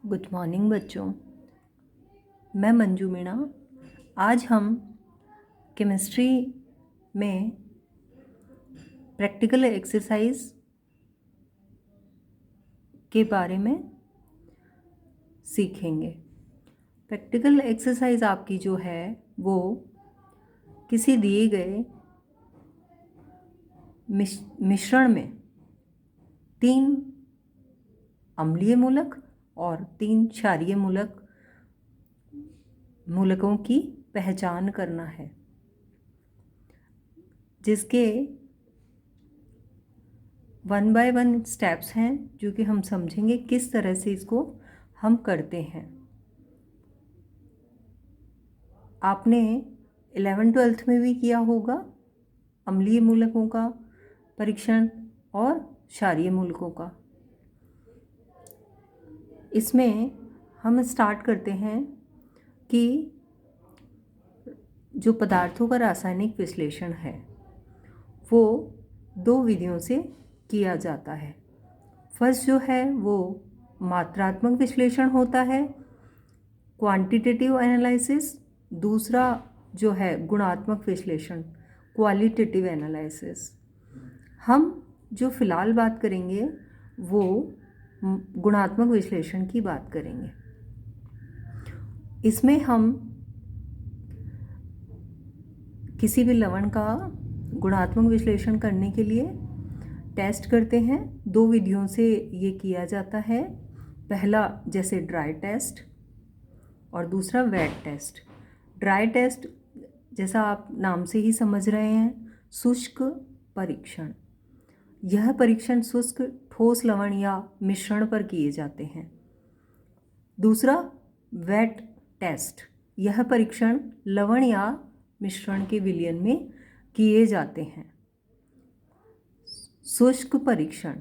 Good morning बच्चों। मैं मंजू मीणा। आज हम केमिस्ट्री में प्रैक्टिकल एक्सरसाइज के बारे में सीखेंगे। प्रैक्टिकल एक्सरसाइज आपकी जो है वो किसी दिए गए मिश्रण में 3 अम्लीय मूलक और 3 क्षारीय मूलकों की पहचान करना है, जिसके 1 बाय 1 स्टेप्स हैं जो कि हम समझेंगे किस तरह से इसको हम करते हैं। आपने 11th-12th में भी किया होगा अम्लीय मूलकों का परीक्षण और क्षारीय मूलकों का। इसमें हम स्टार्ट करते हैं कि जो पदार्थों का रासायनिक विश्लेषण है वो 2 विधियों से किया जाता है। फर्स्ट जो है वो मात्रात्मक विश्लेषण होता है, क्वांटिटेटिव एनालिसिस। दूसरा जो है गुणात्मक विश्लेषण, क्वालिटेटिव एनालिसिस। हम जो फ़िलहाल बात करेंगे वो गुणात्मक विश्लेषण की बात करेंगे। इसमें हम किसी भी लवण का गुणात्मक विश्लेषण करने के लिए टेस्ट करते हैं। 2 विधियों से ये किया जाता है। पहला जैसे ड्राई टेस्ट और दूसरा वेट टेस्ट। ड्राई टेस्ट जैसा आप नाम से ही समझ रहे हैं, शुष्क परीक्षण। यह परीक्षण शुष्क ठोस लवण या मिश्रण पर किए जाते हैं। दूसरा वेट टेस्ट, यह परीक्षण लवण या मिश्रण के विलयन में किए जाते हैं। शुष्क परीक्षण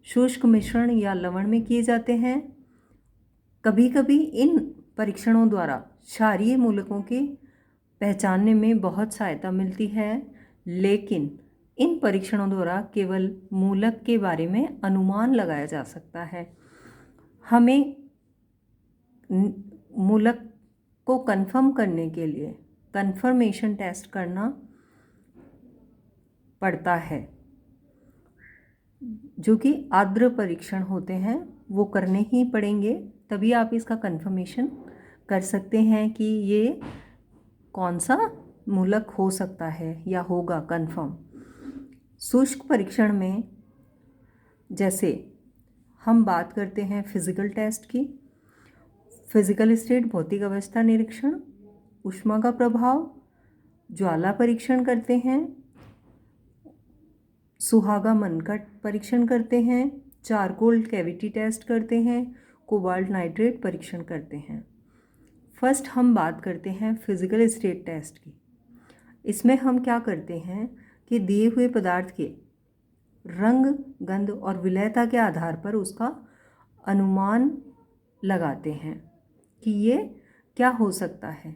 शुष्क मिश्रण या लवण में किए जाते हैं। कभी कभी इन परीक्षणों द्वारा क्षारीय मूलकों के पहचानने में बहुत सहायता मिलती है, लेकिन इन परीक्षणों द्वारा केवल मूलक के बारे में अनुमान लगाया जा सकता है। हमें मूलक को कंफर्म करने के लिए कंफर्मेशन टेस्ट करना पड़ता है, जो कि आर्द्र परीक्षण होते हैं, वो करने ही पड़ेंगे, तभी आप इसका कंफर्मेशन कर सकते हैं कि ये कौन सा मूलक हो सकता है या होगा कंफर्म। शुष्क परीक्षण में जैसे हम बात करते हैं फिजिकल टेस्ट की, फिजिकल स्टेट भौतिक अवस्था निरीक्षण, ऊष्मा का प्रभाव, ज्वाला परीक्षण करते हैं, सुहागा मनकट परीक्षण करते हैं, चारकोल कैविटी टेस्ट करते हैं, कोबाल्ट नाइट्रेट परीक्षण करते हैं। फर्स्ट हम बात करते हैं फिजिकल स्टेट टेस्ट की। इसमें हम क्या करते हैं कि दिए हुए पदार्थ के रंग, गंध और विलयता के आधार पर उसका अनुमान लगाते हैं कि ये क्या हो सकता है।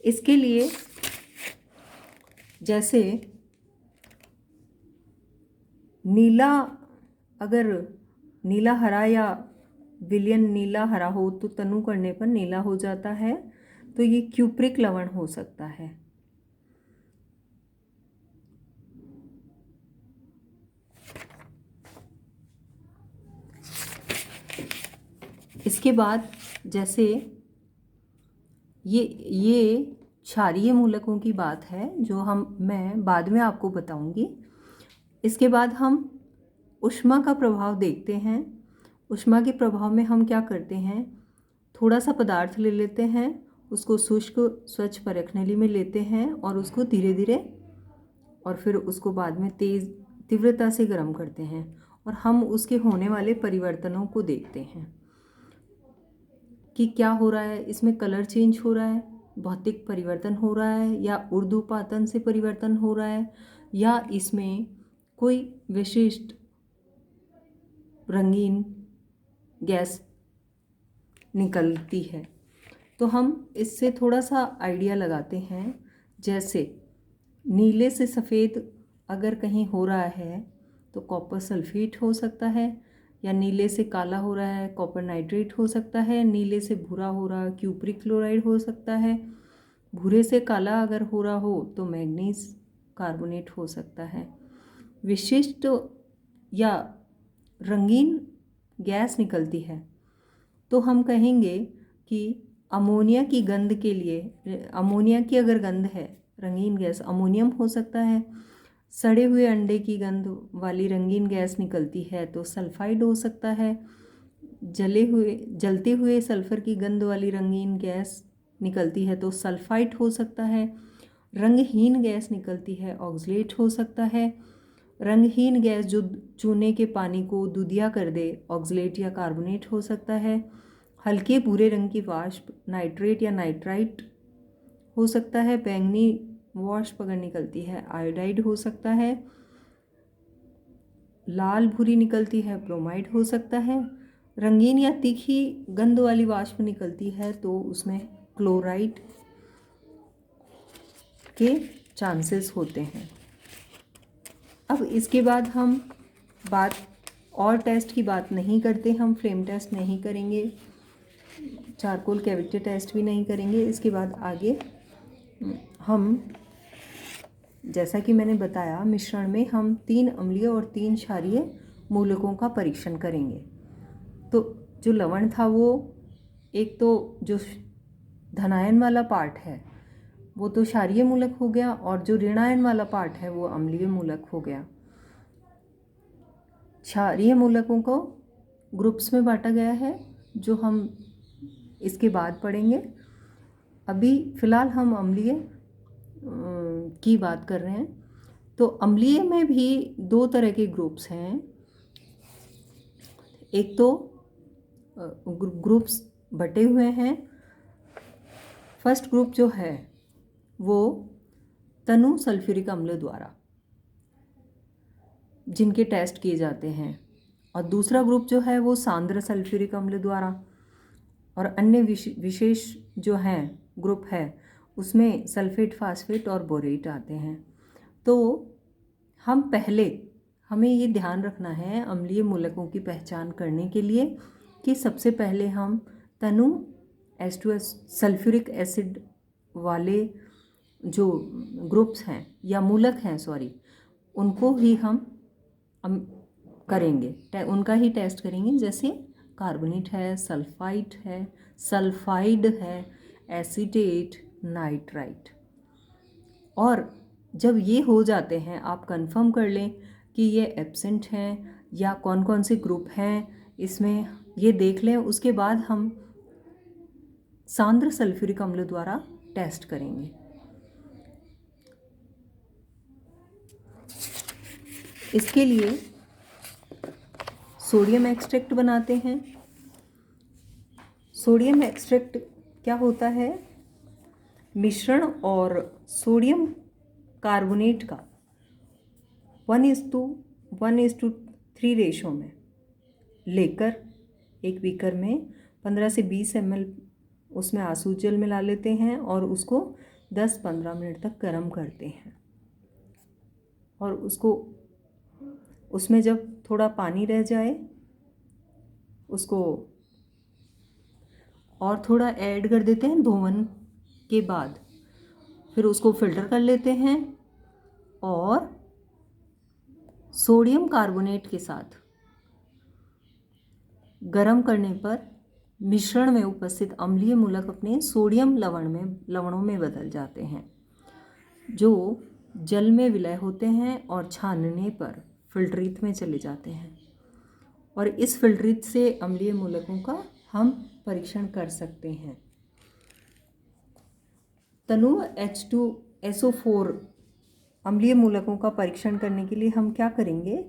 इसके लिए जैसे नीला, अगर नीला हरा या विलयन नीला हरा हो तो तनु करने पर नीला हो जाता है, तो ये क्यूप्रिक लवण हो सकता है। इसके बाद जैसे ये क्षारीय मूलकों की बात है जो मैं बाद में आपको बताऊंगी। इसके बाद हम ऊष्मा का प्रभाव देखते हैं। ऊष्मा के प्रभाव में हम क्या करते हैं, थोड़ा सा पदार्थ ले लेते हैं, उसको शुष्क स्वच्छ परखनली में लेते हैं और उसको धीरे धीरे और फिर उसको बाद में तेज़ तीव्रता से गर्म करते हैं और हम उसके होने वाले परिवर्तनों को देखते हैं कि क्या हो रहा है। इसमें कलर चेंज हो रहा है, भौतिक परिवर्तन हो रहा है, या ऊर्ध्वपातन से परिवर्तन हो रहा है, या इसमें कोई विशिष्ट रंगीन गैस निकलती है। तो हम इससे थोड़ा सा आइडिया लगाते हैं। जैसे नीले से सफ़ेद अगर कहीं हो रहा है तो कॉपर सल्फेट हो सकता है, या नीले से काला हो रहा है कॉपर नाइट्रेट हो सकता है, नीले से भूरा हो रहा क्यूप्रिक क्लोराइड हो सकता है, भूरे से काला अगर हो रहा हो तो मैग्नीज कार्बोनेट हो सकता है। विशिष्ट या रंगीन गैस निकलती है तो हम कहेंगे कि अमोनिया की गंध के लिए, अमोनिया की अगर गंध है रंगीन गैस अमोनियम हो सकता है। सड़े हुए अंडे की गंध वाली रंगीन गैस निकलती है तो सल्फाइड हो सकता है। जलते हुए सल्फर की गंध वाली रंगीन गैस निकलती है तो सल्फाइड हो सकता है। रंगहीन गैस निकलती है ऑक्सलेट हो सकता है। रंगहीन गैस जो चूने के पानी को दूधिया कर दे ऑक्सलेट या कार्बोनेट हो सकता है। हल्के भूरे रंग की वाष्प नाइट्रेट या नाइट्राइट हो सकता है। बैंगनी वाष्प अगर निकलती है आयोडाइड हो सकता है। लाल भूरी निकलती है ब्रोमाइड हो सकता है। रंगीन या तीखी गंध वाली वाष्प निकलती है तो उसमें क्लोराइड के चांसेस होते हैं। अब इसके बाद हम बात और टेस्ट की बात नहीं करते, हम फ्लेम टेस्ट नहीं करेंगे, चारकोल कैविटी टेस्ट भी नहीं करेंगे। इसके बाद आगे हम, जैसा कि मैंने बताया, मिश्रण में हम 3 अम्लीय और 3 क्षारीय मूलकों का परीक्षण करेंगे। तो जो लवण था वो एक तो जो धनायन वाला पार्ट है वो तो क्षारीय मूलक हो गया और जो ऋणायन वाला पार्ट है वो अम्लीय मूलक हो गया। क्षारीय मूलकों को ग्रुप्स में बांटा गया है जो हम इसके बाद पढ़ेंगे। अभी फ़िलहाल हम अम्लीय की बात कर रहे हैं। तो अम्लीय में भी 2 तरह के ग्रुप्स हैं। एक तो ग्रुप्स बटे हुए हैं। फर्स्ट ग्रुप जो है वो तनु सल्फ्यूरिक अम्ल द्वारा जिनके टेस्ट किए जाते हैं, और दूसरा ग्रुप जो है वो सांद्र सल्फ्यूरिक अम्ल द्वारा, और अन्य विशेष जो हैं ग्रुप है उसमें सल्फेट, फास्फेट और बोरेट आते हैं। तो हमें ये ध्यान रखना है अम्लीय मूलकों की पहचान करने के लिए कि सबसे पहले हम तनु H2S सल्फ्यूरिक एसिड वाले जो ग्रुप्स हैं या मूलक हैं उनको ही हम करेंगे, उनका ही टेस्ट करेंगे। जैसे कार्बोनेट है, सल्फाइड है, एसीटेट, नाइट्राइट। और जब ये हो जाते हैं आप कंफर्म कर लें कि ये एब्सेंट हैं या कौन कौन से ग्रुप हैं इसमें, ये देख लें। उसके बाद हम सांद्र सल्फ्यूरिक अम्ल द्वारा टेस्ट करेंगे। इसके लिए सोडियम एक्सट्रैक्ट बनाते हैं। सोडियम एक्सट्रैक्ट क्या होता है? मिश्रण और सोडियम कार्बोनेट का 1:1:3 रेशो में लेकर एक बीकर में 15 से 20 ml उसमें आसू जल मिला लेते हैं और उसको 10-15 मिनट तक गर्म करते हैं। और उसमें जब थोड़ा पानी रह जाए उसको और थोड़ा ऐड कर देते हैं धोवन के बाद। फिर उसको फिल्टर कर लेते हैं और सोडियम कार्बोनेट के साथ गर्म करने पर मिश्रण में उपस्थित अम्लीय मूलक अपने सोडियम लवणों में बदल जाते हैं, जो जल में विलय होते हैं और छानने पर फिल्टरित में चले जाते हैं। और इस फिल्टरित से अम्लीय मूलकों का हम परीक्षण कर सकते हैं। तनु H2SO4 अम्लीय मूलकों का परीक्षण करने के लिए हम क्या करेंगे?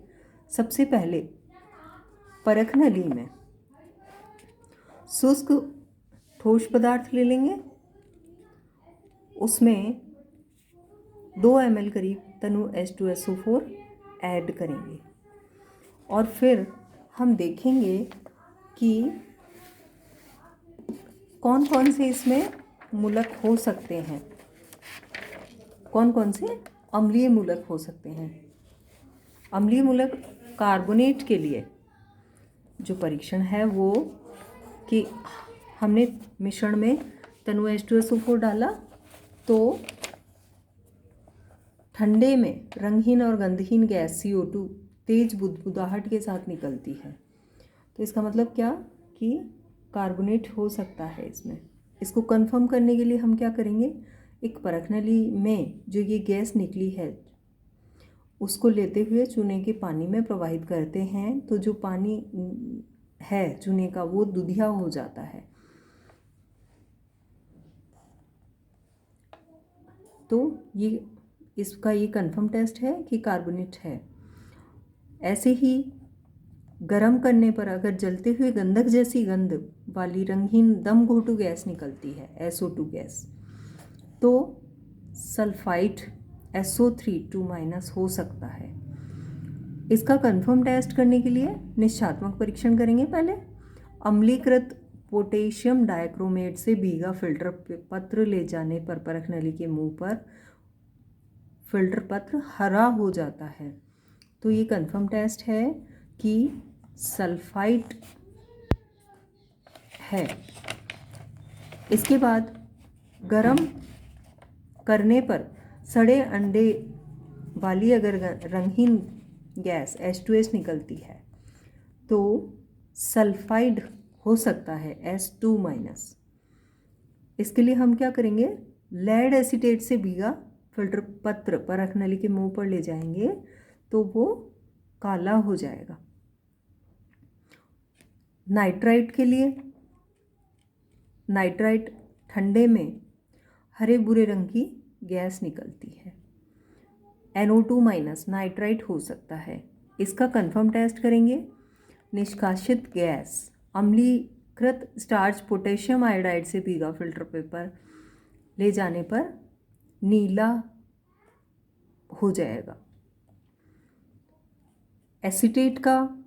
सबसे पहले परख नली में शुष्क ठोस पदार्थ ले लेंगे, उसमें 2 ml करीब तनु H2SO4 ऐड करेंगे और फिर हम देखेंगे कि कौन कौन से इसमें मूलक हो सकते हैं, कौन कौन से अम्लीय मूलक हो सकते हैं। अम्लीय मूलक कार्बोनेट के लिए जो परीक्षण है वो कि हमने मिश्रण में तनु H2SO4 डाला तो ठंडे में रंगहीन और गंधहीन गैस CO2 तेज बुदबुदाहट के साथ निकलती है। तो इसका मतलब क्या कि कार्बोनेट हो सकता है इसमें। इसको कंफर्म करने के लिए हम क्या करेंगे, एक परखनली में जो ये गैस निकली है उसको लेते हुए चूने के पानी में प्रवाहित करते हैं, तो जो पानी है चूने का वो दुधिया हो जाता है। तो ये इसका ये कंफर्म टेस्ट है कि कार्बोनेट है। ऐसे ही गरम करने पर अगर जलते हुए गंधक जैसी गंध वाली रंगहीन दम घोटू गैस निकलती है SO2 गैस, तो सल्फाइड SO3 2- हो सकता है। इसका कंफर्म टेस्ट करने के लिए निश्चात्मक परीक्षण करेंगे। पहले अम्लीकृत पोटेशियम डाइक्रोमेट से भीगा फिल्टर पत्र ले जाने पर परखनली के मुंह पर फिल्टर पत्र हरा हो जाता है, तो ये कंफर्म टेस्ट है कि सल्फाइड है। इसके बाद गरम करने पर सड़े अंडे वाली अगर रंगहीन गैस H2S निकलती है तो सल्फाइड हो सकता है S2-। इसके लिए हम क्या करेंगे, लेड एसीटेट से भीगा फिल्टर पत्र परखनली के मुंह पर ले जाएंगे तो वो काला हो जाएगा। नाइट्राइट के लिए नाइट्राइट ठंडे में हरे भूरे रंग की गैस निकलती है, NO2- नाइट्राइट हो सकता है। इसका कंफर्म टेस्ट करेंगे। निष्कासित गैस अम्लीकृत स्टार्च पोटेशियम आयोडाइड से भीगा फिल्टर पेपर ले जाने पर नीला हो जाएगा। एसीटेट का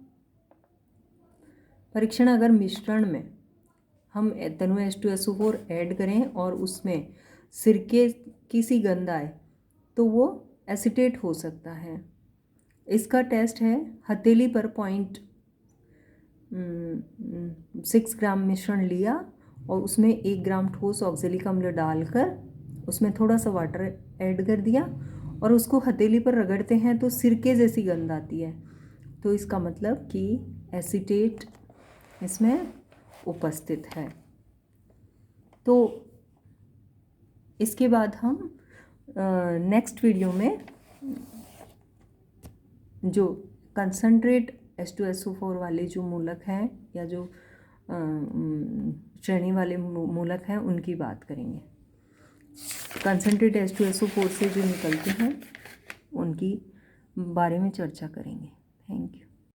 परीक्षण अगर मिश्रण में हम तनु H2SO4 ऐड करें और उसमें सिरके की सी गंध आए तो वो एसीटेट हो सकता है। इसका टेस्ट है हथेली पर 0.6 ग्राम मिश्रण लिया और उसमें 1 ग्राम ठोस ऑक्जेलिक अम्ल डालकर उसमें थोड़ा सा वाटर ऐड कर दिया और उसको हथेली पर रगड़ते हैं तो सिरके जैसी गंध आती है, तो इसका मतलब कि एसीटेट इसमें उपस्थित है। तो इसके बाद हम नेक्स्ट वीडियो में जो कंसंट्रेट H2SO4 वाले जो मूलक हैं या जो श्रेणी वाले मूलक हैं उनकी बात करेंगे। कंसंट्रेट H2SO4 से जो निकलते हैं उनकी बारे में चर्चा करेंगे। Thank you.